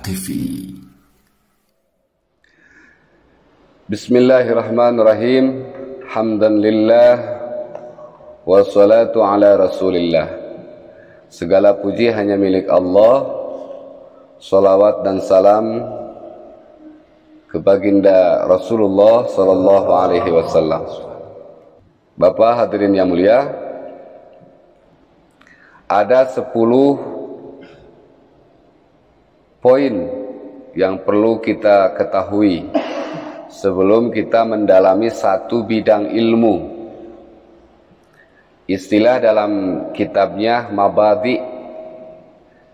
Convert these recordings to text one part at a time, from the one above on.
TV. Bismillahirrahmanirrahim. Hamdan lillah wassalatu ala rasulillah. Segala puji hanya milik Allah. Salawat dan salam ke baginda Rasulullah sallallahu alaihi wasallam. Bapak hadirin yang mulia, ada 10 poin yang perlu kita ketahui sebelum kita mendalami satu bidang ilmu. Istilah dalam kitabnya mabadi.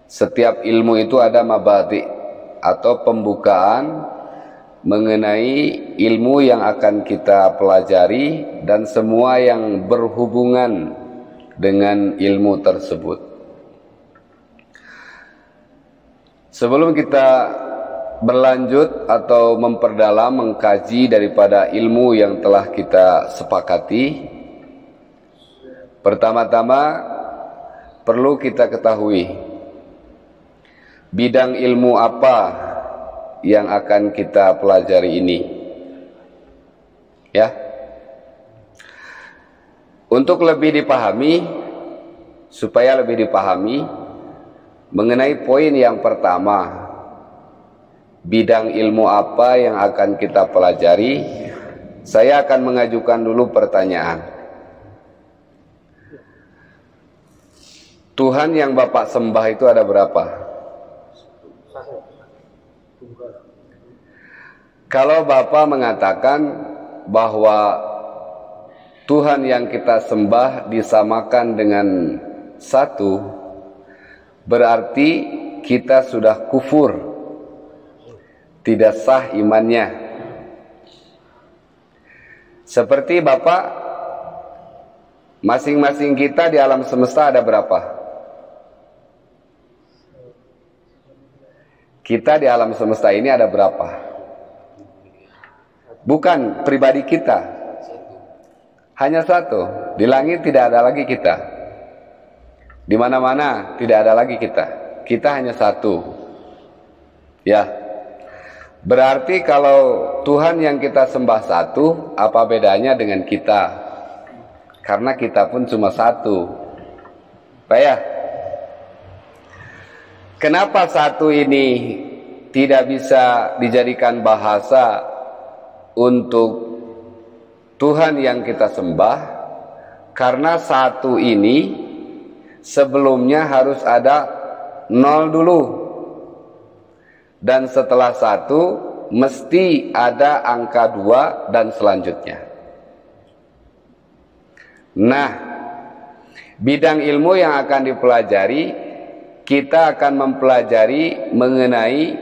Setiap ilmu itu ada mabadi atau pembukaan mengenai ilmu yang akan kita pelajari dan semua yang berhubungan dengan ilmu tersebut. Sebelum kita berlanjut atau memperdalam, mengkaji daripada ilmu yang telah kita sepakati, pertama-tama perlu kita ketahui bidang ilmu apa yang akan kita pelajari ini. Ya. Untuk lebih dipahami, supaya lebih dipahami mengenai poin yang pertama, bidang ilmu apa yang akan kita pelajari, saya akan mengajukan dulu pertanyaan. Tuhan yang Bapak sembah itu ada berapa? Kalau Bapak mengatakan bahwa Tuhan yang kita sembah disamakan dengan satu, berarti kita sudah kufur, tidak sah imannya. Seperti Bapak, masing-masing kita di alam semesta ada berapa? Kita di alam semesta ini ada berapa? Bukan pribadi kita, hanya satu. Di langit tidak ada lagi kita, di mana-mana tidak ada lagi kita. Kita hanya satu. Ya, berarti kalau Tuhan yang kita sembah satu, apa bedanya dengan kita? Karena kita pun cuma satu. Pak ya? Kenapa satu ini tidak bisa dijadikan bahasa untuk Tuhan yang kita sembah? Karena satu ini sebelumnya harus ada 0 dulu, dan setelah satu mesti ada angka 2 dan selanjutnya. Nah, bidang ilmu yang akan dipelajari, kita akan mempelajari mengenai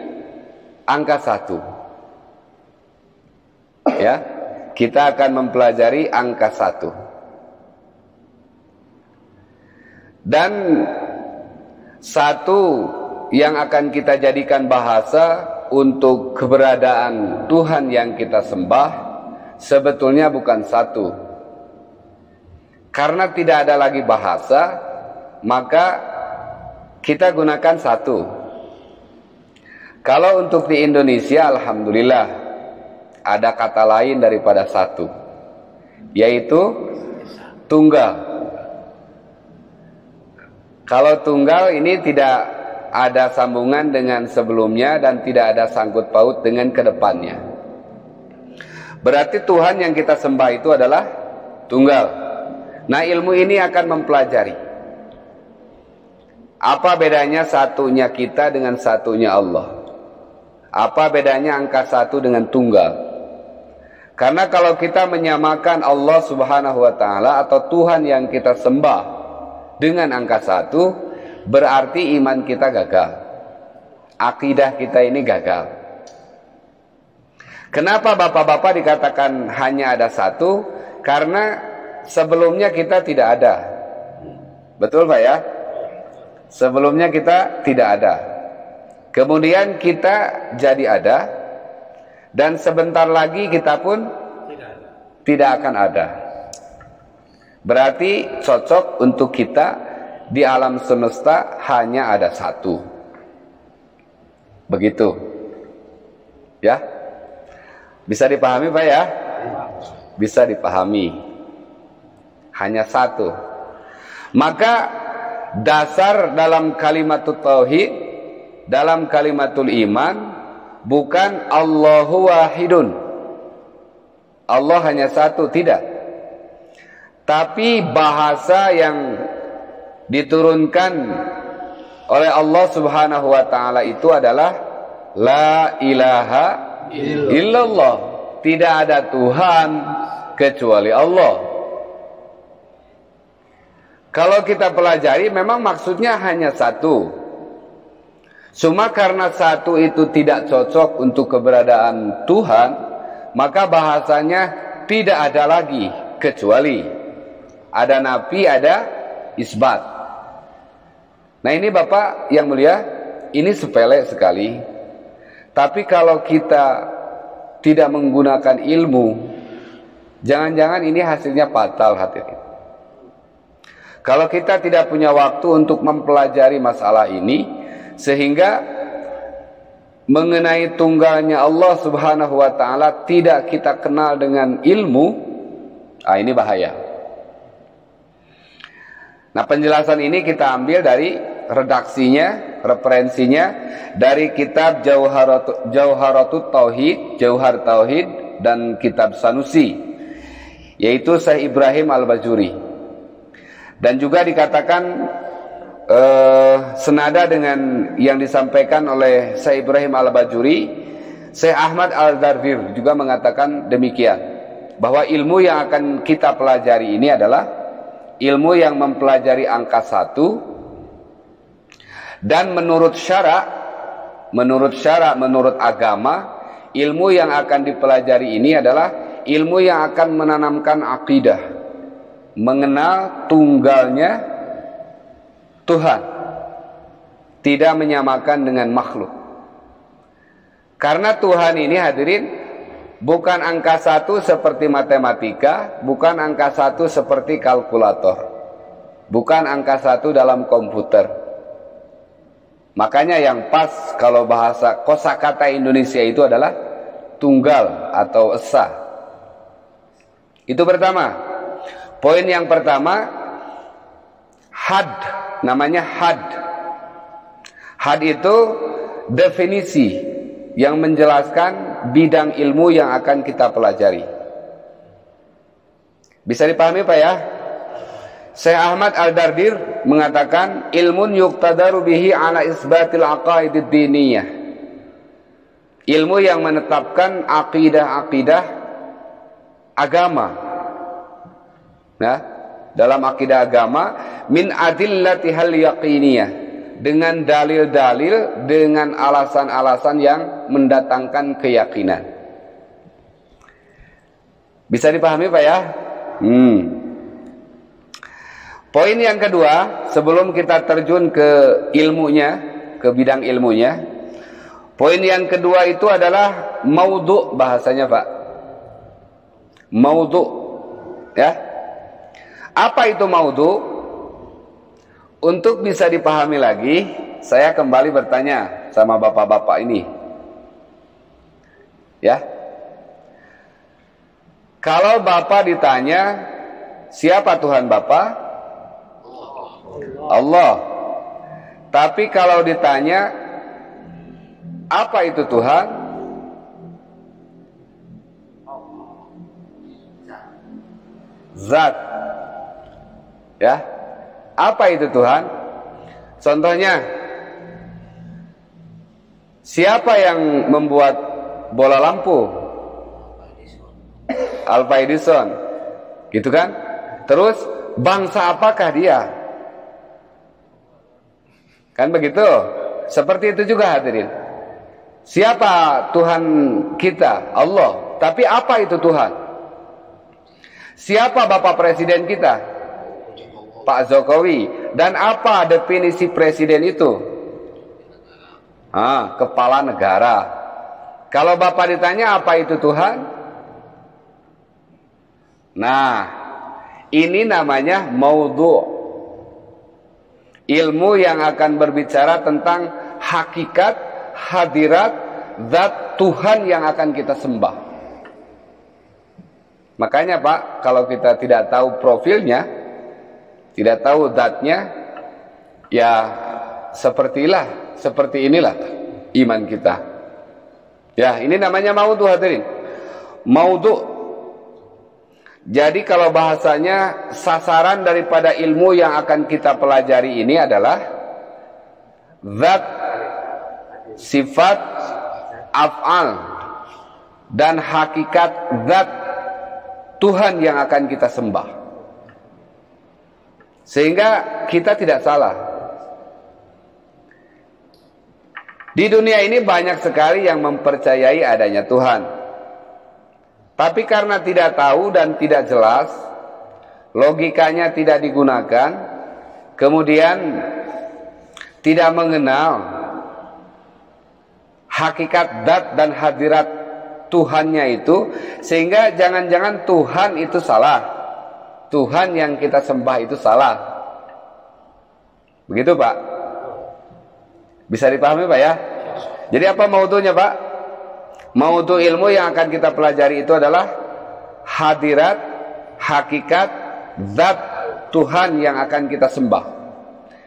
angka 1. Ya, kita akan mempelajari angka 1. Dan 1 yang akan kita jadikan bahasa untuk keberadaan Tuhan yang kita sembah sebetulnya bukan 1. Karena tidak ada lagi bahasa, maka kita gunakan 1. Kalau untuk di Indonesia, alhamdulillah, ada kata lain daripada 1, yaitu tunggal. Kalau tunggal ini tidak ada sambungan dengan sebelumnya dan tidak ada sangkut paut dengan kedepannya. Berarti Tuhan yang kita sembah itu adalah tunggal. Nah, ilmu ini akan mempelajari apa bedanya satunya kita dengan satunya Allah. Apa bedanya angka 1 dengan tunggal. Karena kalau kita menyamakan Allah subhanahu wa ta'ala atau Tuhan yang kita sembah dengan angka 1, berarti iman kita gagal. Akidah kita ini gagal. Kenapa bapak-bapak dikatakan hanya ada 1? Karena sebelumnya kita tidak ada. Betul Pak ya? Sebelumnya kita tidak ada. Kemudian kita jadi ada. Dan sebentar lagi kita pun tidak akan ada. Berarti cocok untuk kita di alam semesta hanya ada 1. Begitu. Ya. Bisa dipahami Pak ya? Bisa dipahami. Hanya satu. Maka dasar dalam kalimatul tauhid, dalam kalimatul iman, bukan Allahu wahidun, Allah hanya satu, tidak. Tapi bahasa yang diturunkan oleh Allah Subhanahu wa taala itu adalah la ilaha illallah. Tidak ada Tuhan kecuali Allah. Kalau kita pelajari memang maksudnya hanya satu. Cuma karena satu itu tidak cocok untuk keberadaan Tuhan, maka bahasanya tidak ada lagi kecuali. Ada nafi, ada isbat. Nah ini Bapak yang mulia, ini sepele sekali. Tapi kalau kita tidak menggunakan ilmu, jangan-jangan ini hasilnya fatal hadirin. Kalau kita tidak punya waktu untuk mempelajari masalah ini, sehingga mengenai tunggalnya Allah Subhanahu wa taala tidak kita kenal dengan ilmu, ini bahaya. Nah, penjelasan ini kita ambil dari redaksinya, referensinya dari kitab Jauharatut Tauhid, Jauhar Tauhid, dan kitab Sanusi, yaitu Syekh Ibrahim Al-Bajuri. Dan juga dikatakan senada dengan yang disampaikan oleh Syekh Ibrahim Al-Bajuri, Syekh Ahmad Al-Dardir juga mengatakan demikian, bahwa ilmu yang akan kita pelajari ini adalah ilmu yang mempelajari angka 1, dan menurut agama, ilmu yang akan dipelajari ini adalah ilmu yang akan menanamkan akidah, mengenal tunggalnya Tuhan, tidak menyamakan dengan makhluk. Karena Tuhan ini hadirin bukan angka 1 seperti matematika, bukan angka 1 seperti kalkulator, bukan angka 1 dalam komputer. Makanya yang pas kalau bahasa kosakata Indonesia itu adalah tunggal atau esa. Itu pertama. Poin yang pertama, had, namanya had. Had itu definisi yang menjelaskan bidang ilmu yang akan kita pelajari. Bisa dipahami Pak ya? Syekh Ahmad Al-Dardir mengatakan ilmun yuqtadaru bihi ala isbatil aqaidid diniyah. Ilmu yang menetapkan akidah-akidah agama. Nah, dalam akidah agama min adillatihal yaqiniyah, dengan dalil-dalil, dengan alasan-alasan yang mendatangkan keyakinan. Bisa dipahami Pak ya? Poin yang kedua, sebelum kita terjun ke ilmunya, ke bidang ilmunya, poin yang kedua itu adalah maudhu bahasanya Pak. Maudhu, ya. Apa itu maudhu? Untuk bisa dipahami lagi, saya kembali bertanya sama bapak-bapak ini. Ya. Kalau bapak ditanya, siapa Tuhan bapak? Allah. Tapi kalau ditanya, apa itu Tuhan? Zat. Ya, apa itu Tuhan? Contohnya, siapa yang membuat bola lampu? Alva Edison, gitu kan? Terus bangsa apakah dia? Kan begitu? Seperti itu juga hadirin. Siapa Tuhan kita? Allah. Tapi apa itu Tuhan? Siapa Bapak Presiden kita? Pak Jokowi. Dan apa definisi presiden itu? Kepala negara. Kalau Bapak ditanya apa itu Tuhan? Nah, ini namanya maudhu. Ilmu yang akan berbicara tentang hakikat, hadirat zat Tuhan yang akan kita sembah. Makanya Pak, kalau kita tidak tahu profilnya, tidak tahu zatnya, ya seperti inilah iman kita. Ya, ini namanya maudhu hadirin. Maudhu. Jadi kalau bahasanya, sasaran daripada ilmu yang akan kita pelajari ini adalah zat, sifat, af'al, dan hakikat zat Tuhan yang akan kita sembah. Sehingga kita tidak salah. Di dunia ini banyak sekali yang mempercayai adanya Tuhan. Tapi karena tidak tahu dan tidak jelas, logikanya tidak digunakan, kemudian tidak mengenal hakikat zat dan hadirat Tuhannya itu, sehingga jangan-jangan Tuhan itu salah, Tuhan yang kita sembah itu salah. Begitu Pak? Bisa dipahami Pak ya? Jadi apa maudhunya Pak? Maudhu ilmu yang akan kita pelajari itu adalah hadirat, hakikat, zat Tuhan yang akan kita sembah,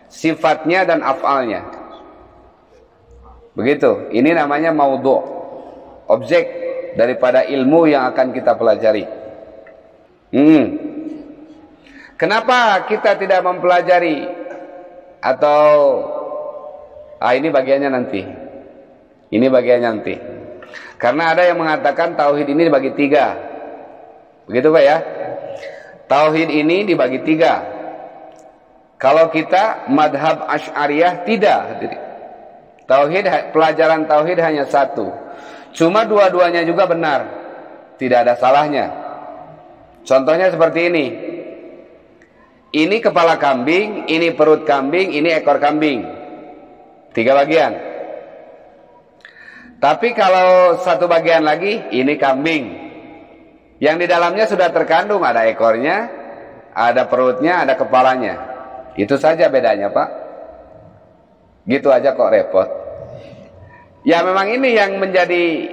sifatnya dan af'alnya. Begitu, ini namanya maudhu, objek daripada ilmu yang akan kita pelajari. Kenapa kita tidak mempelajari? Atau ini bagiannya nanti. Ini bagiannya nanti. Karena ada yang mengatakan tauhid ini dibagi 3. Begitu Pak ya? Tauhid ini dibagi 3. Kalau kita madhab Asy'ariyah tidak. Pelajaran tauhid hanya 1. Cuma dua-duanya juga benar. Tidak ada salahnya. Contohnya seperti ini. Ini kepala kambing, ini perut kambing, ini ekor kambing. 3 bagian. Tapi kalau satu bagian lagi, ini kambing. Yang di dalamnya sudah terkandung, ada ekornya, ada perutnya, ada kepalanya. Itu saja bedanya Pak. Gitu aja kok repot. Ya memang ini yang menjadi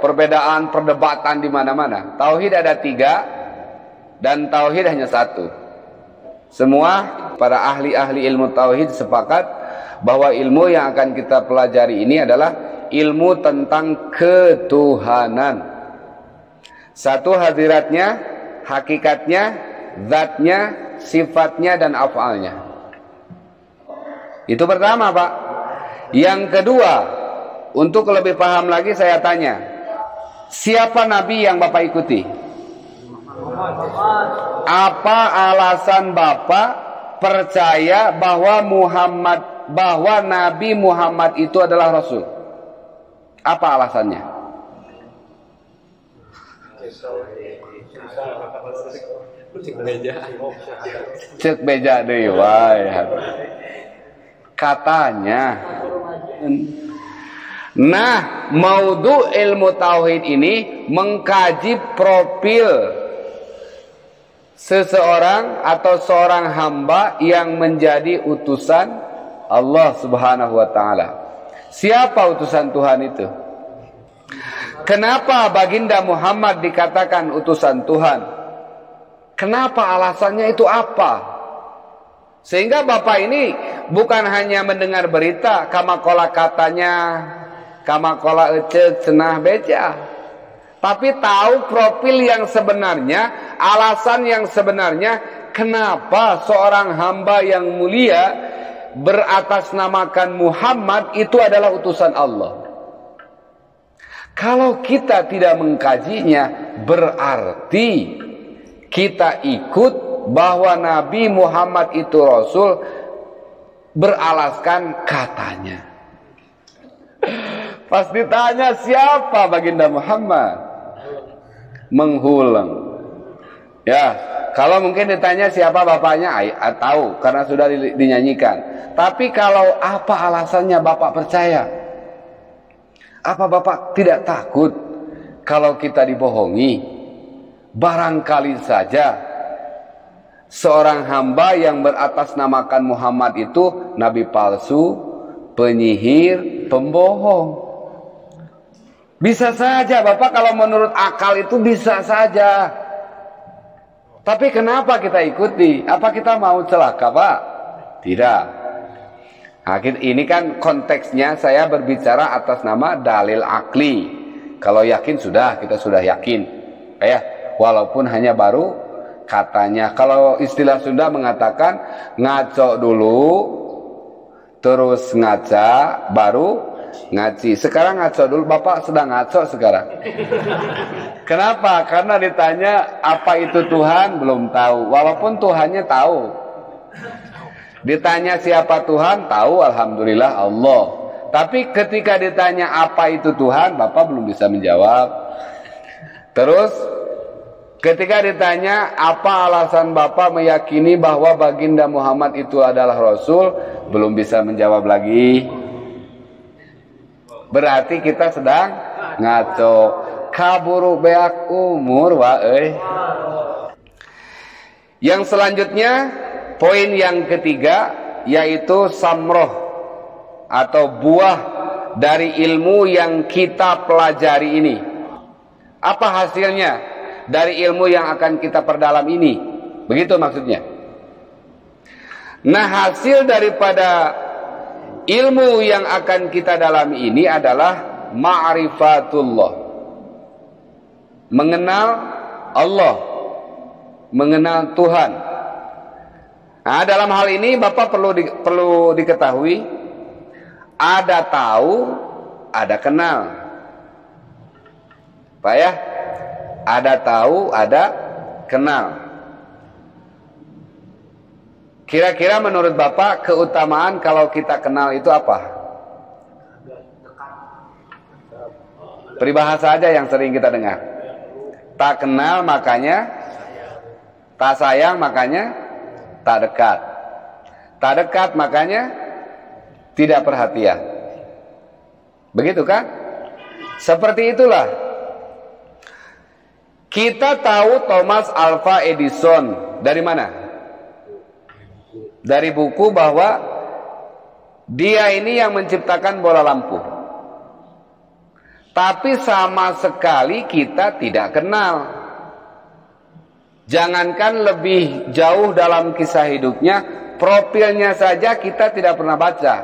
perbedaan, perdebatan di mana-mana. Tauhid ada 3 dan tauhid hanya 1. Semua para ahli-ahli ilmu tauhid sepakat bahwa ilmu yang akan kita pelajari ini adalah ilmu tentang ketuhanan. 1 hadiratnya, hakikatnya, zatnya, sifatnya, dan af'alnya. Itu pertama Pak. Yang kedua, untuk lebih paham lagi saya tanya, siapa Nabi yang Bapak ikuti? Apa alasan Bapak percaya bahwa Nabi Muhammad itu adalah Rasul? Apa alasannya? Cek beja deui wae. Katanya. Nah, maudhu ilmu tauhid ini mengkaji profil seseorang atau seorang hamba yang menjadi utusan Allah Subhanahu wa taala. Siapa utusan Tuhan itu? Kenapa baginda Muhammad dikatakan utusan Tuhan? Kenapa alasannya itu apa? Sehingga Bapak ini bukan hanya mendengar berita, kamakola katanya, kamakola ecek cenah beca, tapi tahu profil yang sebenarnya, alasan yang sebenarnya, kenapa seorang hamba yang mulia beratasnamakan Muhammad itu adalah utusan Allah. Kalau kita tidak mengkajinya, berarti kita ikut bahwa Nabi Muhammad itu Rasul beralaskan katanya. Pas ditanya siapa baginda Muhammad, menghulang. Ya, kalau mungkin ditanya siapa bapaknya, tahu karena sudah dinyanyikan. Tapi kalau apa alasannya Bapak percaya? Apa Bapak tidak takut kalau kita dibohongi? Barangkali saja seorang hamba yang beratasnamakan Muhammad itu nabi palsu, penyihir, pembohong. Bisa saja Bapak, kalau menurut akal itu bisa saja. Tapi kenapa kita ikuti? Apa kita mau celaka Pak? Tidak. Nah, ini kan konteksnya saya berbicara atas nama dalil akli. Kalau yakin sudah, kita sudah yakin. Ya, walaupun hanya baru katanya. Kalau istilah Sunda mengatakan ngaco dulu, terus ngaca, baru ngaji. Sekarang ngaco dulu. Bapak sedang ngaco sekarang. Kenapa? Karena ditanya apa itu Tuhan, belum tahu. Walaupun Tuhannya tahu. Ditanya siapa Tuhan, tahu, alhamdulillah Allah. Tapi ketika ditanya apa itu Tuhan, Bapak belum bisa menjawab. Terus ketika ditanya apa alasan Bapak meyakini bahwa baginda Muhammad itu adalah Rasul, belum bisa menjawab lagi. Berarti kita sedang ngaco. Kaburu beak umur wa euy. Yang selanjutnya, poin yang ketiga, yaitu samroh atau buah dari ilmu yang kita pelajari ini. Apa hasilnya dari ilmu yang akan kita perdalam ini? Begitu maksudnya. Nah, hasil daripada ilmu yang akan kita dalami ini adalah ma'rifatullah. Mengenal Allah, mengenal Tuhan. Nah, dalam hal ini Bapak perlu diketahui, ada tahu, ada kenal. Pak ya? Ada tahu, ada kenal. Kira-kira menurut Bapak keutamaan kalau kita kenal itu apa? Peribahasa aja yang sering kita dengar. Tak kenal makanya tak sayang, makanya tak dekat. Tak dekat makanya tidak perhatian. Begitu kan? Seperti itulah. Kita tahu Thomas Alva Edison dari mana? Dari buku bahwa dia ini yang menciptakan bola lampu. Tapi sama sekali kita tidak kenal. Jangankan lebih jauh dalam kisah hidupnya, profilnya saja kita tidak pernah baca.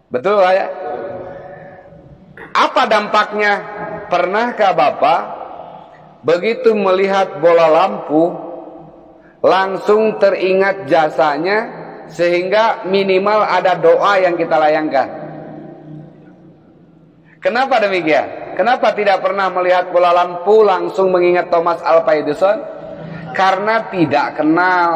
Betul ya? Apa dampaknya? Pernahkah Bapak begitu melihat bola lampu langsung teringat jasanya, sehingga minimal ada doa yang kita layangkan? Kenapa demikian? Kenapa tidak pernah melihat bola lampu langsung mengingat Thomas Alva Edison? Karena tidak kenal.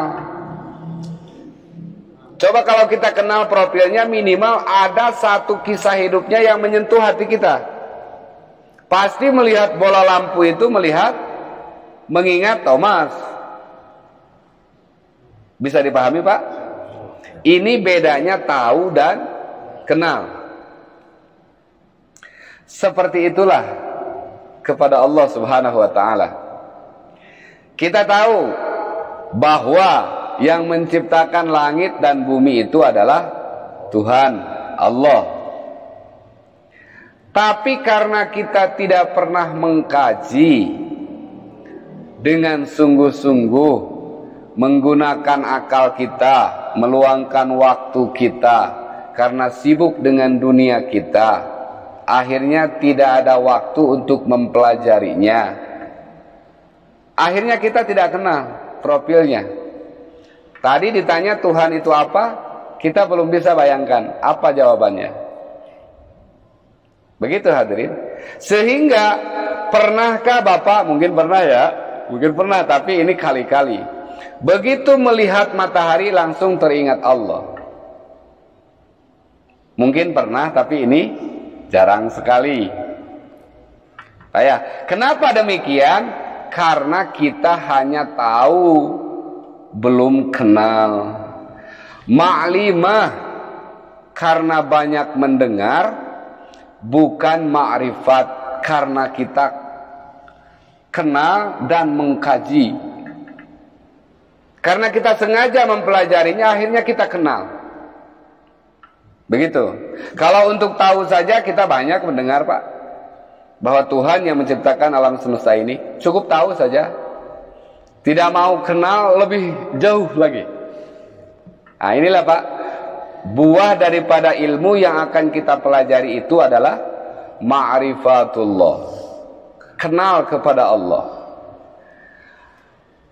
Coba kalau kita kenal profilnya, minimal ada satu kisah hidupnya yang menyentuh hati kita. Pasti melihat bola lampu itu mengingat Thomas. Bisa dipahami Pak? Ini bedanya tahu dan kenal. Seperti itulah kepada Allah Subhanahu wa ta'ala. Kita tahu bahwa yang menciptakan langit dan bumi itu adalah Tuhan Allah. Tapi karena kita tidak pernah mengkaji dengan sungguh-sungguh, menggunakan akal kita, meluangkan waktu kita, karena sibuk dengan dunia kita, akhirnya tidak ada waktu untuk mempelajarinya. Akhirnya kita tidak kenal profilnya. Tadi ditanya Tuhan itu apa, kita belum bisa bayangkan apa jawabannya. Begitu hadirin. Sehingga pernahkah Bapak, mungkin pernah ya, mungkin pernah, tapi ini kali-kali, begitu melihat matahari langsung teringat Allah? Mungkin pernah, tapi ini jarang sekali. Kenapa demikian? Karena kita hanya tahu, belum kenal. Ma'limah karena banyak mendengar, bukan ma'rifat karena kita kenal dan mengkaji. Karena kita sengaja mempelajarinya, akhirnya kita kenal. Begitu. Kalau untuk tahu saja kita banyak mendengar, Pak, bahwa Tuhan yang menciptakan alam semesta ini. Cukup tahu saja. Tidak mau kenal lebih jauh lagi. Nah, inilah, Pak, buah daripada ilmu yang akan kita pelajari itu adalah ma'rifatullah. Kenal kepada Allah.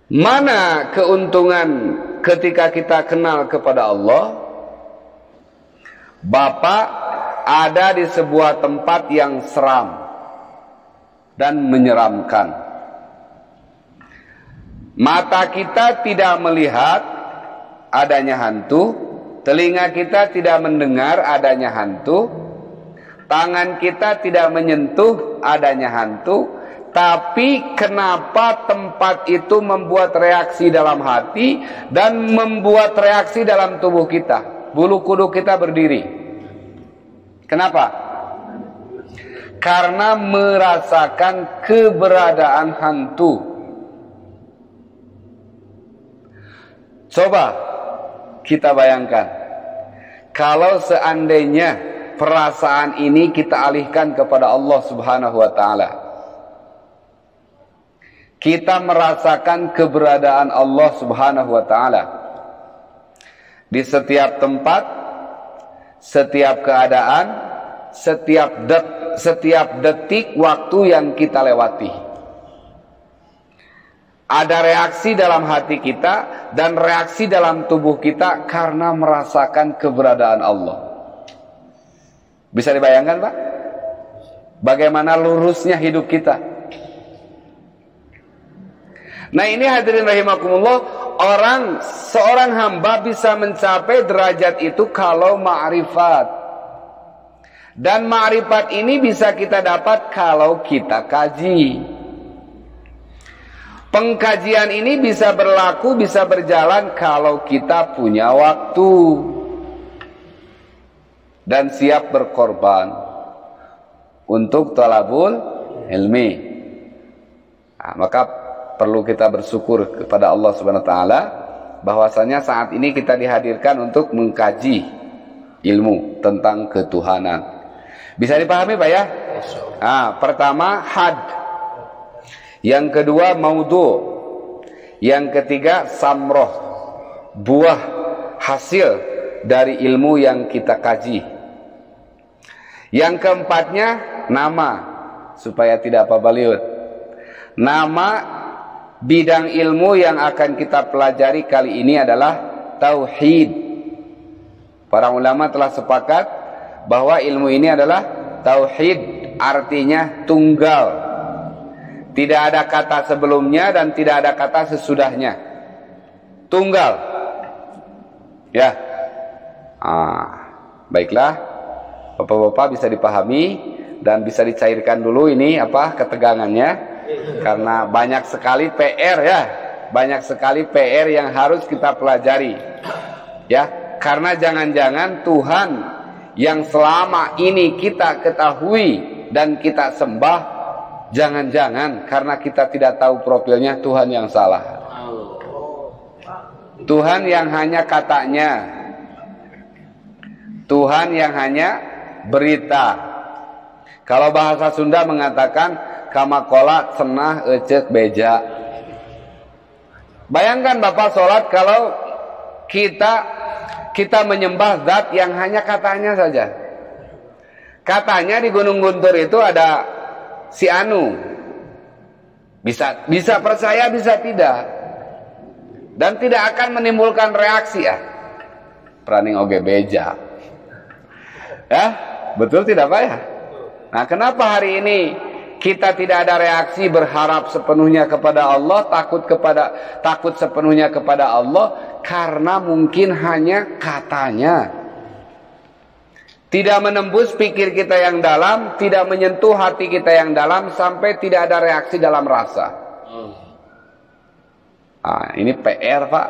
Mana keuntungan ketika kita kenal kepada Allah? Bapak ada di sebuah tempat yang seram dan menyeramkan. Mata kita tidak melihat adanya hantu, telinga kita tidak mendengar adanya hantu, tangan kita tidak menyentuh adanya hantu, tapi kenapa tempat itu membuat reaksi dalam hati dan membuat reaksi dalam tubuh kita? Bulu kuduk kita berdiri. Kenapa? Karena merasakan keberadaan hantu. Coba kita bayangkan, kalau seandainya perasaan ini kita alihkan kepada Allah Subhanahu wa ta'ala, kita merasakan keberadaan Allah Subhanahu wa ta'ala di setiap tempat, setiap keadaan, setiap detik waktu yang kita lewati. Ada reaksi dalam hati kita dan reaksi dalam tubuh kita karena merasakan keberadaan Allah. Bisa dibayangkan, Pak? Bagaimana lurusnya hidup kita. Nah, ini hadirin rahimakumullah, seorang hamba bisa mencapai derajat itu kalau ma'rifat. Dan ma'rifat ini bisa kita dapat kalau kita kaji. Pengkajian ini bisa berlaku, bisa berjalan kalau kita punya waktu dan siap berkorban untuk talabul ilmi. Nah, maka perlu kita bersyukur kepada Allah Subhanahu wa taala bahwasanya saat ini kita dihadirkan untuk mengkaji ilmu tentang ketuhanan. Bisa dipahami, Pak, ya? Nah, pertama had, yang kedua maudhu, yang ketiga samroh, buah hasil dari ilmu yang kita kaji. Yang keempatnya nama, supaya tidak apa baliut. Nama bidang ilmu yang akan kita pelajari kali ini adalah tauhid. Para ulama telah sepakat bahwa ilmu ini adalah tauhid, artinya tunggal. Tidak ada kata sebelumnya dan tidak ada kata sesudahnya. Tunggal. Ya. Baiklah. Bapak-bapak bisa dipahami dan bisa dicairkan dulu ini ketegangannya. Karena banyak sekali PR, ya. Banyak sekali PR yang harus kita pelajari. Ya, karena jangan-jangan Tuhan yang selama ini kita ketahui dan kita sembah, jangan-jangan karena kita tidak tahu profilnya, Tuhan yang salah. Tuhan yang hanya katanya, Tuhan yang hanya berita. Kalau bahasa Sunda mengatakan kamakola cenah ecek beja. Bayangkan Bapak sholat kalau kita menyembah zat yang hanya katanya saja. Katanya di Gunung Guntur itu ada si Anu. Bisa percaya, bisa tidak. Dan tidak akan menimbulkan reaksi, ya. Praning oge beja. Ya, betul tidak, Pak, ya? Nah, kenapa hari ini kita tidak ada reaksi berharap sepenuhnya kepada Allah, takut sepenuhnya kepada Allah? Karena mungkin hanya katanya. Tidak menembus pikir kita yang dalam, tidak menyentuh hati kita yang dalam, sampai tidak ada reaksi dalam rasa. Nah, ini PR, Pak.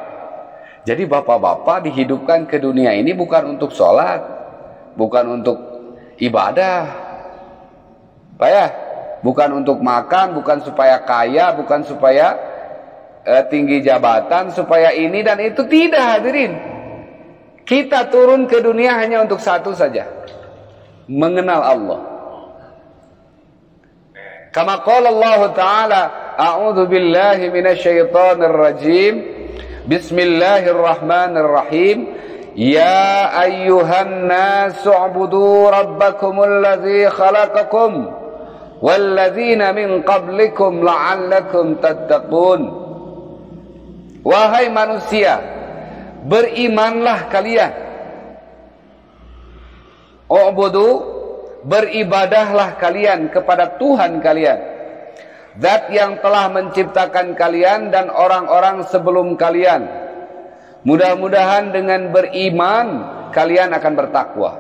Jadi bapak-bapak dihidupkan ke dunia ini bukan untuk sholat, bukan untuk ibadah, Pak, ya? Bukan untuk makan, bukan supaya kaya, bukan supaya tinggi jabatan, supaya ini dan itu, tidak, hadirin. Kita turun ke dunia hanya untuk satu saja, mengenal Allah. Kama qala Allah Ta'ala, a'udzu billahi minasyaitonir rajim. Bismillahirrahmanirrahim. Ya ayyuhan nasu ubudu rabbakumul ladzi khalaqakum walladzina min qablikum la'allakum tattaqun. Wahai manusia, berimanlah kalian. Ubudu, beribadahlah kalian kepada Tuhan kalian, Zat yang telah menciptakan kalian dan orang-orang sebelum kalian. Mudah-mudahan dengan beriman kalian akan bertakwa.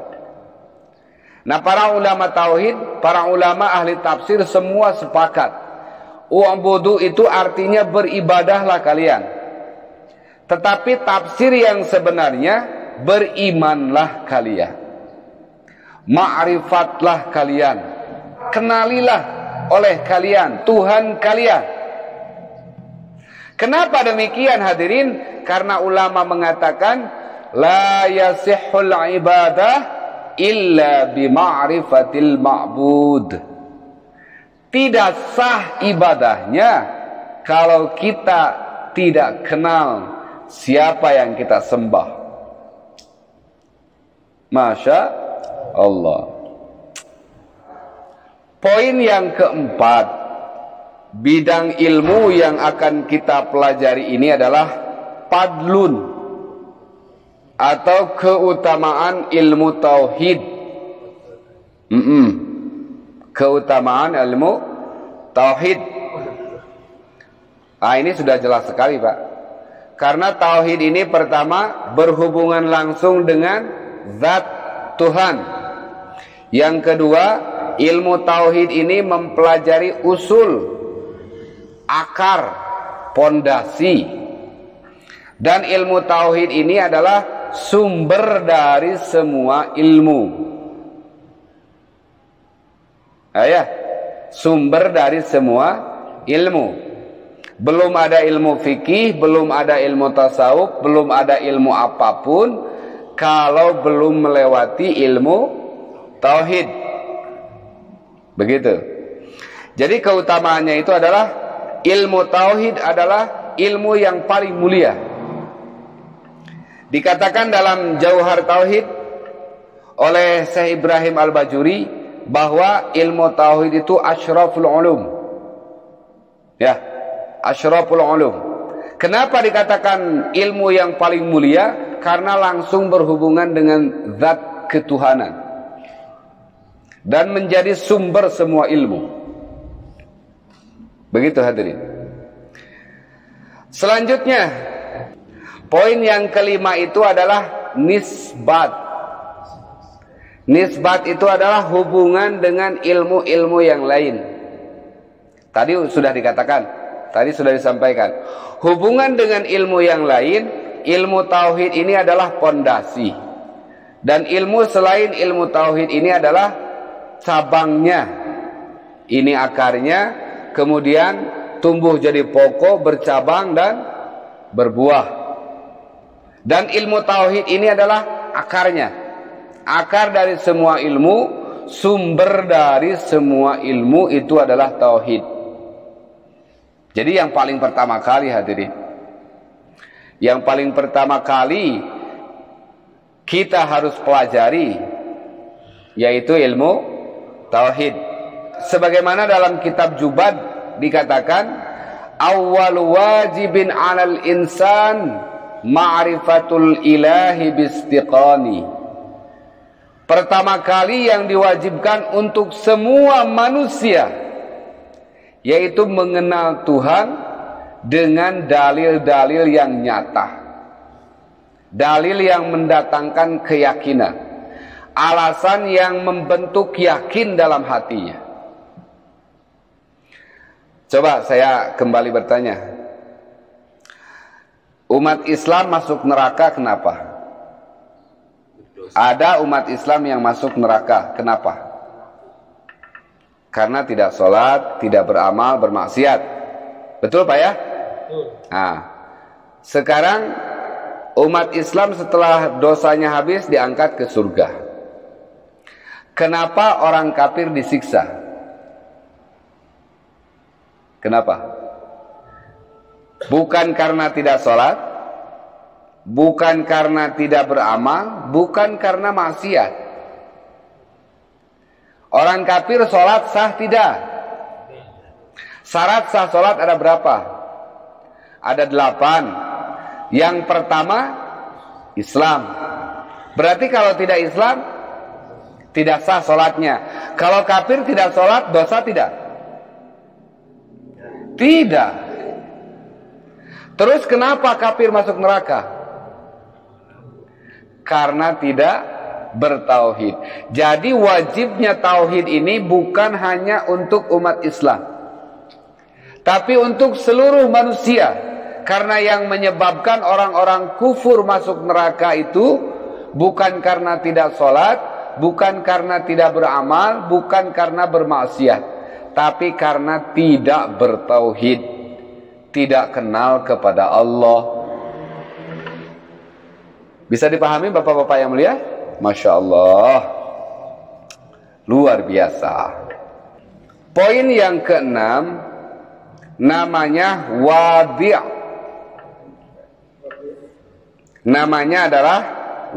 Nah, para ulama tauhid, para ulama ahli tafsir semua sepakat. U'budu itu artinya beribadahlah kalian. Tetapi tafsir yang sebenarnya berimanlah kalian. Ma'rifatlah kalian. Kenalilah oleh kalian Tuhan kalian. Kenapa demikian hadirin? Karena ulama mengatakan la yasihhul ibadah illa bima'rifatil ma'bud. Tidak sah ibadahnya kalau kita tidak kenal siapa yang kita sembah. Masya Allah. Poin yang keempat, bidang ilmu yang akan kita pelajari ini adalah padlun atau keutamaan ilmu tauhid. Keutamaan ilmu tauhid. Ah, ini sudah jelas sekali, Pak. Karena tauhid ini pertama berhubungan langsung dengan zat Tuhan. Yang kedua, ilmu tauhid ini mempelajari usul, akar, pondasi. Dan ilmu tauhid ini adalah sumber dari semua ilmu. Sumber dari semua ilmu. Belum ada ilmu fikih, belum ada ilmu tasawuf, belum ada ilmu apapun kalau belum melewati ilmu tauhid. Begitu. Jadi keutamaannya itu adalah ilmu tauhid adalah ilmu yang paling mulia. Dikatakan dalam Jauhar Tauhid oleh Syekh Ibrahim Al-Bajuri bahwa ilmu tauhid itu asyraful ulum. Ya, asyraful ulum. Kenapa dikatakan ilmu yang paling mulia? Karena langsung berhubungan dengan zat ketuhanan dan menjadi sumber semua ilmu. Begitu hadirin. Selanjutnya, poin yang kelima itu adalah nisbat. Nisbat itu adalah hubungan dengan ilmu-ilmu yang lain. Tadi sudah dikatakan, tadi sudah disampaikan. Hubungan dengan ilmu yang lain, ilmu tauhid ini adalah pondasi. Dan ilmu selain ilmu tauhid ini adalah cabangnya. Ini akarnya, kemudian tumbuh jadi pokok, bercabang dan berbuah. Dan ilmu tauhid ini adalah akarnya. Akar dari semua ilmu, sumber dari semua ilmu itu adalah tauhid. Jadi yang paling pertama kali hadirin, yang paling pertama kali kita harus pelajari yaitu ilmu tauhid. Sebagaimana dalam kitab Jubad dikatakan, awwal wajibin 'alal insan ma'rifatul ilahi bistiqani. Pertama kali yang diwajibkan untuk semua manusia yaitu mengenal Tuhan dengan dalil-dalil yang nyata. Dalil yang mendatangkan keyakinan. Alasan yang membentuk yakin dalam hatinya. Coba saya kembali bertanya. Umat Islam masuk neraka kenapa? Ada umat Islam yang masuk neraka. Kenapa? Karena tidak sholat, tidak beramal, bermaksiat. Betul Pak ya? Betul. Nah, sekarang umat Islam setelah dosanya habis diangkat ke surga. Kenapa orang kafir disiksa? Kenapa? Bukan karena tidak sholat, bukan karena tidak beramal, bukan karena maksiat. Orang kafir sholat sah tidak? Syarat sah sholat ada berapa? Ada 8. Yang pertama, Islam. Berarti kalau tidak Islam, tidak sah sholatnya. Kalau kafir tidak sholat, dosa tidak? Tidak. Terus kenapa kafir masuk neraka? Karena tidak bertauhid. Jadi wajibnya tauhid ini bukan hanya untuk umat Islam, tapi untuk seluruh manusia. Karena yang menyebabkan orang-orang kufur masuk neraka itu bukan karena tidak sholat, bukan karena tidak beramal, bukan karena bermaksiat, tapi karena tidak bertauhid, tidak kenal kepada Allah. Bisa dipahami bapak-bapak yang mulia? Masya Allah, luar biasa. Poin yang keenam namanya wadi'. Namanya adalah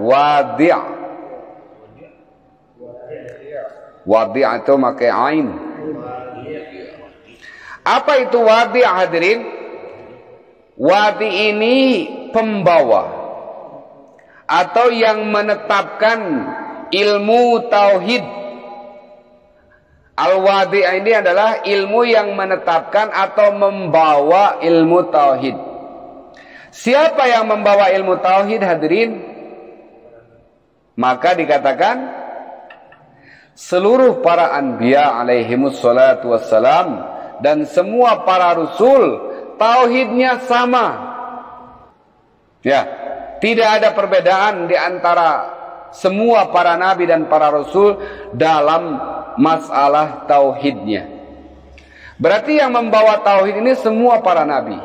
wadi'. Wadi' itu pakai ain. Apa itu wadi' hadirin? Wadi' ini pembawa atau yang menetapkan ilmu tauhid. Al-wadi' ini adalah ilmu yang menetapkan atau membawa ilmu tauhid. Siapa yang membawa ilmu tauhid hadirin? Maka dikatakan seluruh para anbiya alaihimus salatu wassalam dan semua para rasul tauhidnya sama. Ya, tidak ada perbedaan di antara semua para nabi dan para rasul dalam masalah tauhidnya. Berarti yang membawa tauhid ini semua para nabi.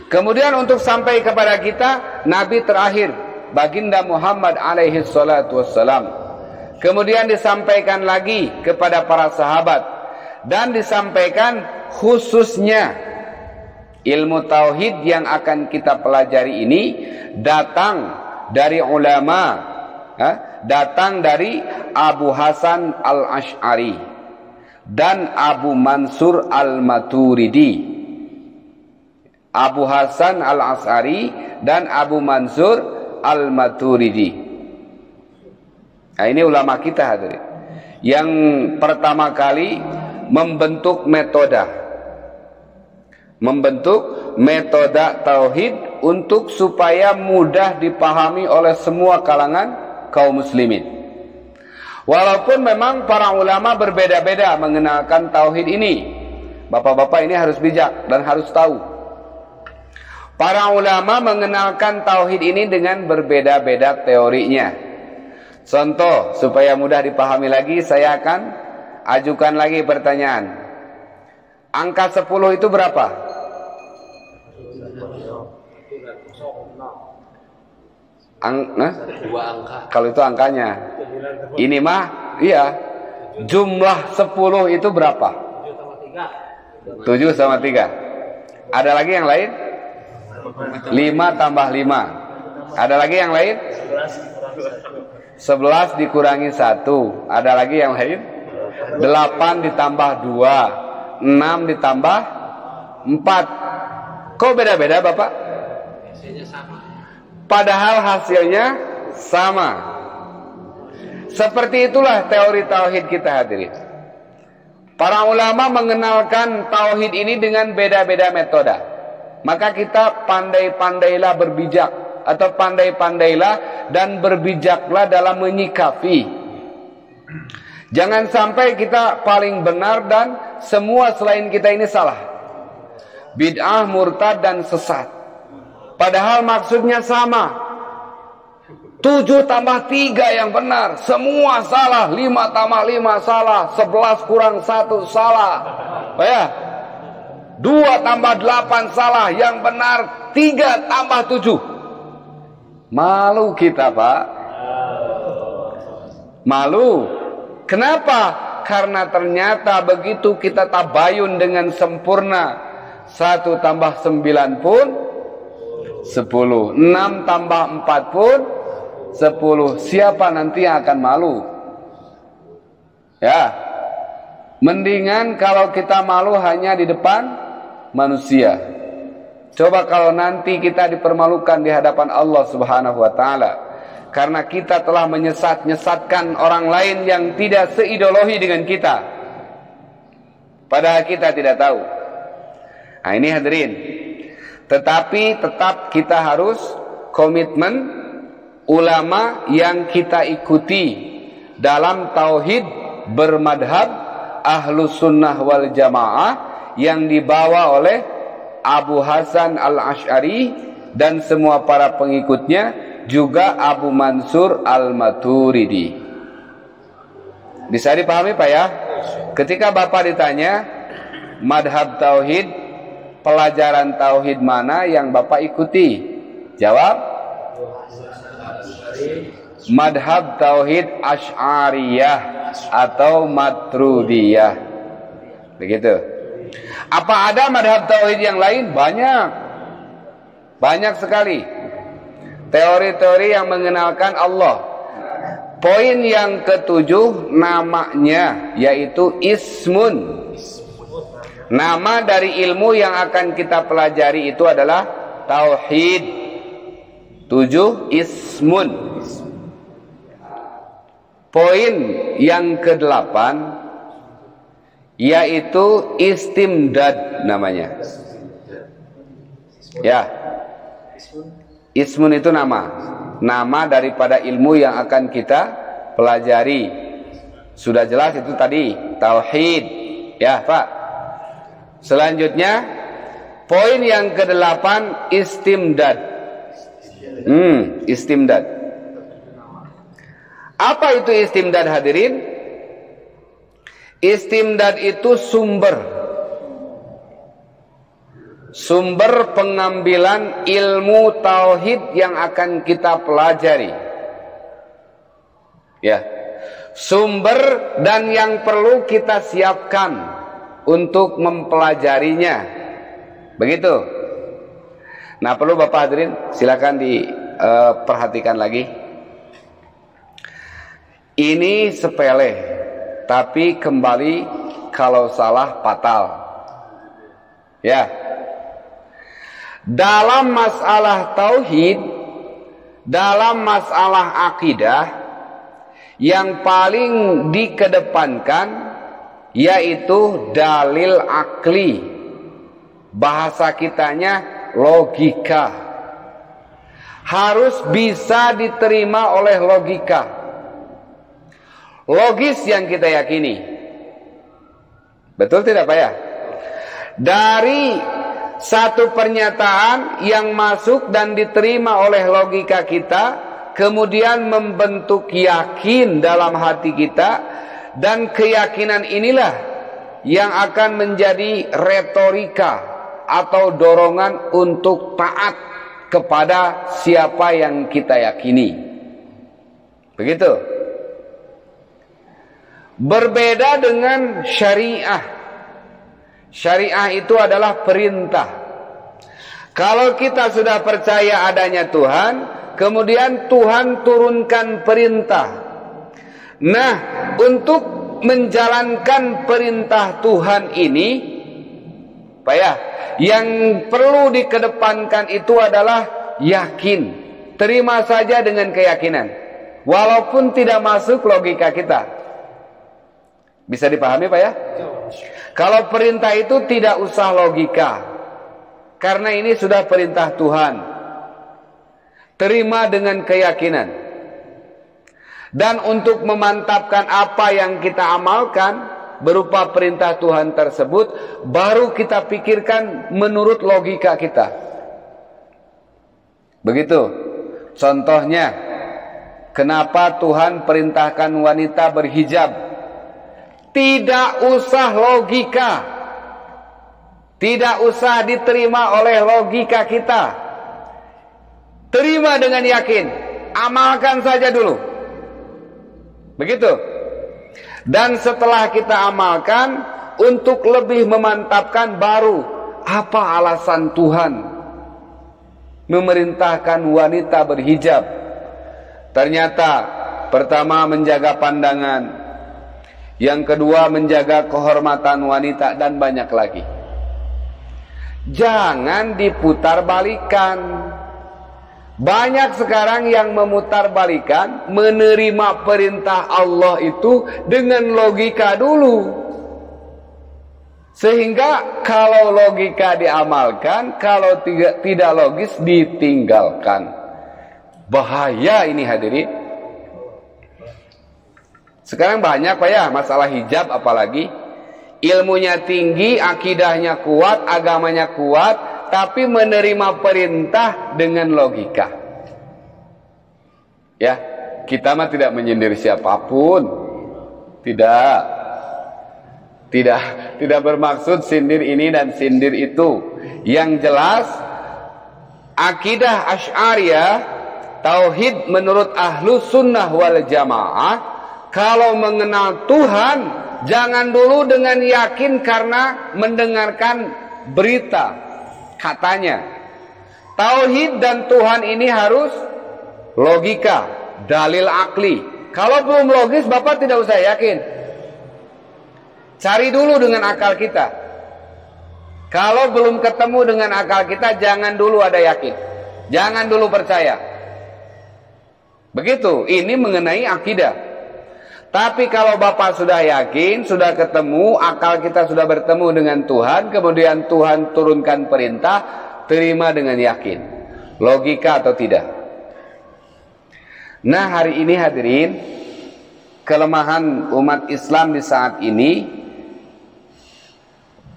Kemudian untuk sampai kepada kita, nabi terakhir baginda Muhammad alaihi salatu wassalam. Kemudian disampaikan lagi kepada para sahabat, dan disampaikan khususnya ilmu tauhid yang akan kita pelajari ini datang dari ulama, datang dari Abu Hasan al-Ash'ari dan Abu Mansur al-Maturidi. Abu Hasan al-Ash'ari dan Abu Mansur al-Maturidi. Nah, ini ulama kita hadirin, yang pertama kali membentuk metode tauhid untuk supaya mudah dipahami oleh semua kalangan kaum muslimin. Walaupun memang para ulama berbeda-beda mengenalkan tauhid ini. Bapak-bapak ini harus bijak dan harus tahu. Para ulama mengenalkan tauhid ini dengan berbeda-beda teorinya. Contoh, supaya mudah dipahami lagi, saya akan ajukan lagi pertanyaan. Angka 10 itu berapa? Dua angka. Kalau itu angkanya. Ini mah, iya. Jumlah 10 itu berapa? 7 sama 3. Ada lagi yang lain? 5 tambah 5. Ada lagi yang lain? 11 dikurangi 1. Ada lagi yang lain? 8 ditambah 2. 6 ditambah 4. Kok beda-beda Bapak? Hasilnya sama. Padahal hasilnya sama. Seperti itulah teori tauhid kita hadirin. Para ulama mengenalkan tauhid ini dengan beda-beda metode. Maka kita pandai-pandailah berbijak, atau pandai-pandailah dan berbijaklah dalam menyikapi. Jangan sampai kita paling benar dan semua selain kita ini salah. Bid'ah, murtad dan sesat. Padahal maksudnya sama. 7 tambah 3 yang benar, semua salah. 5 tambah 5 salah, 11 kurang 1 salah. Oh ya, 2 tambah 8 salah, yang benar 3 tambah 7. Malu kita, Pak. Malu. Kenapa? Karena ternyata begitu kita tabayun dengan sempurna, 1 tambah 9 pun 10, 6 tambah 4 pun 10. Siapa nanti yang akan malu? Ya, mendingan kalau kita malu hanya di depan manusia. Coba kalau nanti kita dipermalukan di hadapan Allah Subhanahu wa taala karena kita telah menyesatkan orang lain yang tidak seideologi dengan kita, padahal kita tidak tahu. Nah, ini hadirin. Tetapi tetap kita harus komitmen ulama yang kita ikuti dalam tauhid bermadhab Ahlus Sunnah wal Jamaah yang dibawa oleh Abu Hasan al-Ash'ari dan semua para pengikutnya, juga Abu Mansur al-Maturidi. Bisa dipahami, Pak, ya? Ketika Bapak ditanya madhab tauhid, pelajaran tauhid mana yang Bapak ikuti? Jawab, madhab tauhid Asy'ariyah atau Maturidiyah. Begitu. Apa ada madhab tauhid yang lain? Banyak. Banyak sekali teori-teori yang mengenalkan Allah. Poin yang ketujuh namanya, yaitu ismun. Nama dari ilmu yang akan kita pelajari itu adalah tauhid. 7 ismun. Poin yang ke-8 yaitu istimdad namanya. Ya. Ismun itu nama daripada ilmu yang akan kita pelajari. Sudah jelas itu tadi tauhid, ya, Pak. Selanjutnya poin yang ke-8 istimdad. Istimdad. Apa itu istimdad, hadirin? Istimdad itu sumber pengambilan ilmu tauhid yang akan kita pelajari. Ya. Sumber dan yang perlu kita siapkan untuk mempelajarinya. Begitu. Nah, perlu Bapak hadirin silakan diperhatikan lagi. Ini sepele, tapi kembali kalau salah fatal. Ya. Dalam masalah tauhid, dalam masalah akidah, yang paling dikedepankan yaitu dalil akli. Bahasa kitanya logika. Harus bisa diterima oleh logika. Logis yang kita yakini. Betul tidak, Pak, ya? Dari satu pernyataan yang masuk dan diterima oleh logika kita, kemudian membentuk yakin dalam hati kita, dan keyakinan inilah yang akan menjadi retorika atau dorongan untuk taat kepada siapa yang kita yakini. Begitu. Berbeda dengan syariah. Syariah itu adalah perintah. Kalau kita sudah percaya adanya Tuhan, kemudian Tuhan turunkan perintah. Nah, untuk menjalankan perintah Tuhan ini, Pak, ya, yang perlu dikedepankan itu adalah yakin. Terima saja dengan keyakinan, walaupun tidak masuk logika kita. Bisa dipahami, Pak, ya? Kalau perintah itu tidak usah logika, karena ini sudah perintah Tuhan. Terima dengan keyakinan. Dan untuk memantapkan apa yang kita amalkan berupa perintah Tuhan tersebut, baru kita pikirkan menurut logika kita. Begitu. Contohnya, kenapa Tuhan perintahkan wanita berhijab? Tidak usah logika. Tidak usah diterima oleh logika kita. Terima dengan yakin. Amalkan saja dulu. Begitu. Dan setelah kita amalkan, untuk lebih memantapkan baru, apa alasan Tuhan memerintahkan wanita berhijab? Ternyata pertama menjaga pandangan, yang kedua menjaga kehormatan wanita, dan banyak lagi. Jangan diputar-balikan. Banyak sekarang yang memutar-balikan, menerima perintah Allah itu dengan logika dulu. Sehingga kalau logika diamalkan, kalau tidak logis ditinggalkan. Bahaya ini hadirin. Sekarang banyak Pak ya masalah hijab, apalagi ilmunya tinggi, akidahnya kuat, agamanya kuat, tapi menerima perintah dengan logika. Ya, kita mah tidak menyindir siapapun. Tidak bermaksud sindir ini dan sindir itu. Yang jelas akidah Asy'ariyah, tauhid menurut ahlu sunnah wal jamaah, kalau mengenal Tuhan jangan dulu dengan yakin karena mendengarkan berita katanya. Tauhid dan Tuhan ini harus logika, dalil akli. Kalau belum logis Bapak tidak usah yakin. Cari dulu dengan akal kita. Kalau belum ketemu dengan akal kita, jangan dulu ada yakin. Jangan dulu percaya. Begitu, ini mengenai akidah. Tapi kalau Bapak sudah yakin, sudah ketemu, akal kita sudah bertemu dengan Tuhan, kemudian Tuhan turunkan perintah, terima dengan yakin. Logika atau tidak. Nah, hari ini hadirin, kelemahan umat Islam di saat ini,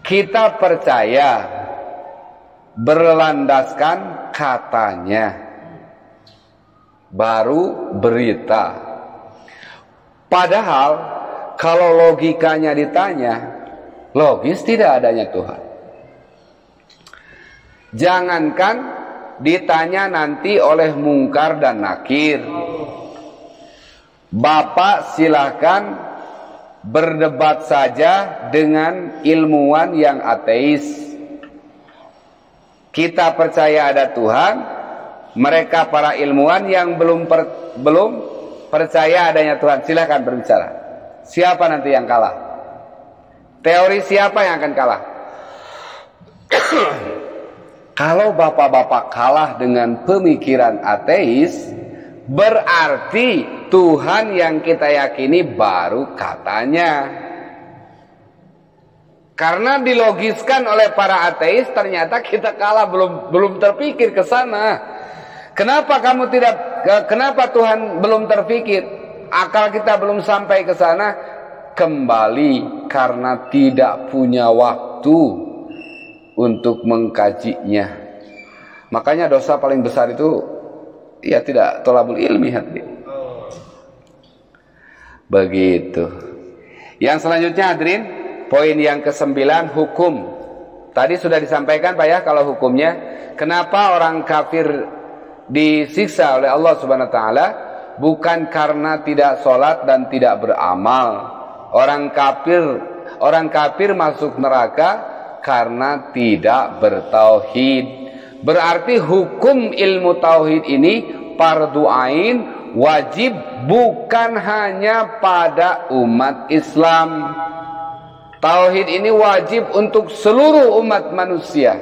kita percaya berlandaskan katanya, baru berita. Padahal kalau logikanya ditanya, logis tidak adanya Tuhan. Jangankan ditanya nanti oleh mungkar dan nakir, Bapak silahkan berdebat saja dengan ilmuwan yang ateis. Kita percaya ada Tuhan, mereka para ilmuwan yang belum percaya adanya Tuhan. Silakan berbicara. Siapa nanti yang kalah? Teori siapa yang akan kalah? Kalau bapak-bapak kalah dengan pemikiran ateis, berarti Tuhan yang kita yakini baru katanya. Karena dilogiskan oleh para ateis, ternyata kita kalah, belum terpikir ke sana. Kenapa kenapa Tuhan belum terpikir? Akal kita belum sampai ke sana. Kembali karena tidak punya waktu untuk mengkajinya. Makanya dosa paling besar itu ya tidak thalabul ilmi hadirin. Begitu. Yang selanjutnya hadirin, poin yang ke-9, hukum. Tadi sudah disampaikan Pak ya kalau hukumnya. Kenapa orang kafir disiksa oleh Allah Subhanahu wa taala? Bukan karena tidak sholat dan tidak beramal. Orang kafir masuk neraka karena tidak bertauhid. Berarti hukum ilmu tauhid ini fardu ain, wajib, bukan hanya pada umat Islam. Tauhid ini wajib untuk seluruh umat manusia.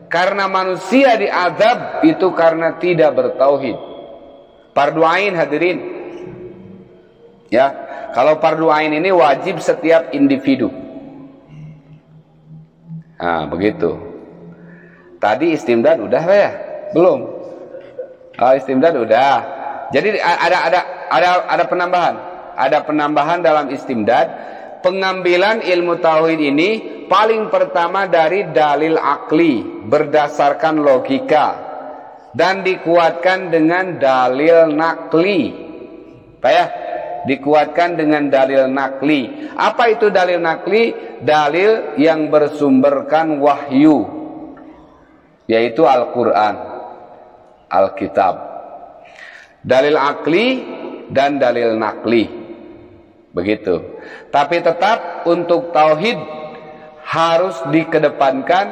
Karena manusia diazab itu karena tidak bertauhid. Fardu ain hadirin. Ya, kalau fardu ain ini wajib setiap individu. Nah, begitu. Tadi istimdad udah ya? Belum. Oh, istimdad udah. Jadi ada penambahan. Ada penambahan dalam istimdad. Pengambilan ilmu tauhid ini paling pertama dari dalil akli berdasarkan logika dan dikuatkan dengan dalil nakli. Pak ya? dikuatkan dengan dalil nakli. Apa itu dalil nakli? Dalil yang bersumberkan wahyu, yaitu Al-Quran, Alkitab. Dalil akli dan dalil nakli, begitu. Tapi tetap untuk tauhid harus dikedepankan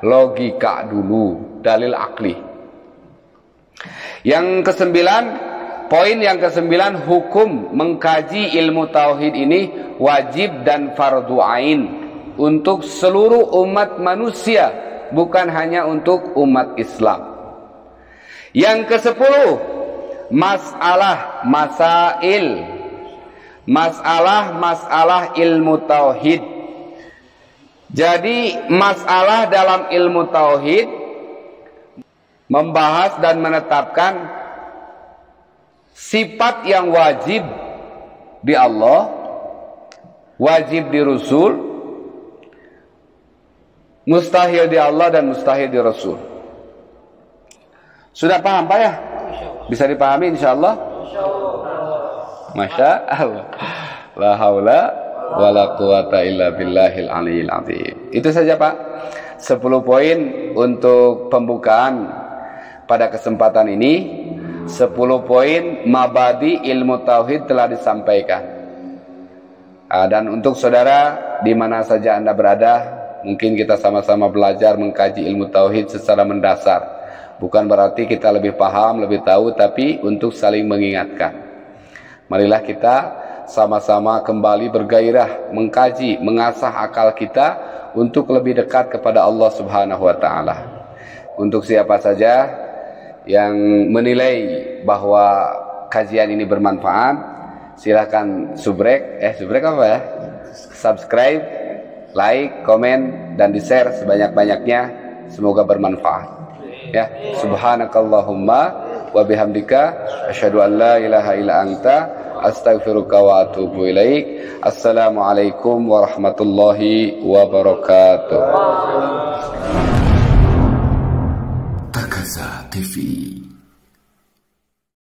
logika dulu, dalil akli. Yang kesembilan, poin yang kesembilan, hukum mengkaji ilmu tauhid ini wajib dan fardu ain untuk seluruh umat manusia, bukan hanya untuk umat Islam. Yang kesepuluh, masalah ilmu tauhid. Jadi masalah dalam ilmu tauhid membahas dan menetapkan sifat yang wajib di Allah, wajib di Rasul, mustahil di Allah dan mustahil di Rasul. Sudah paham Pak ya? Bisa dipahami insyaallah? Masya Allah. La haula wala quwata illa billahil aliyil azim. Itu saja Pak, 10 poin untuk pembukaan pada kesempatan ini. 10 poin mabadi ilmu tauhid telah disampaikan. Dan untuk saudara di mana saja Anda berada, mungkin kita sama-sama belajar mengkaji ilmu tauhid secara mendasar. Bukan berarti kita lebih paham, lebih tahu, tapi untuk saling mengingatkan. Marilah kita sama-sama kembali bergairah mengkaji, mengasah akal kita untuk lebih dekat kepada Allah Subhanahu wa taala. Untuk siapa saja yang menilai bahwa kajian ini bermanfaat, silahkan subscribe apa ya? Subscribe, like, komen, dan di-share sebanyak-banyaknya. Semoga bermanfaat. Ya, subhanakallahumma wa bihamdika asyhadu an la ilaha illa anta astaghfiruka wa atubu ilaik. Assalamualaikum warahmatullahi wabarakatuh. Takaza TV.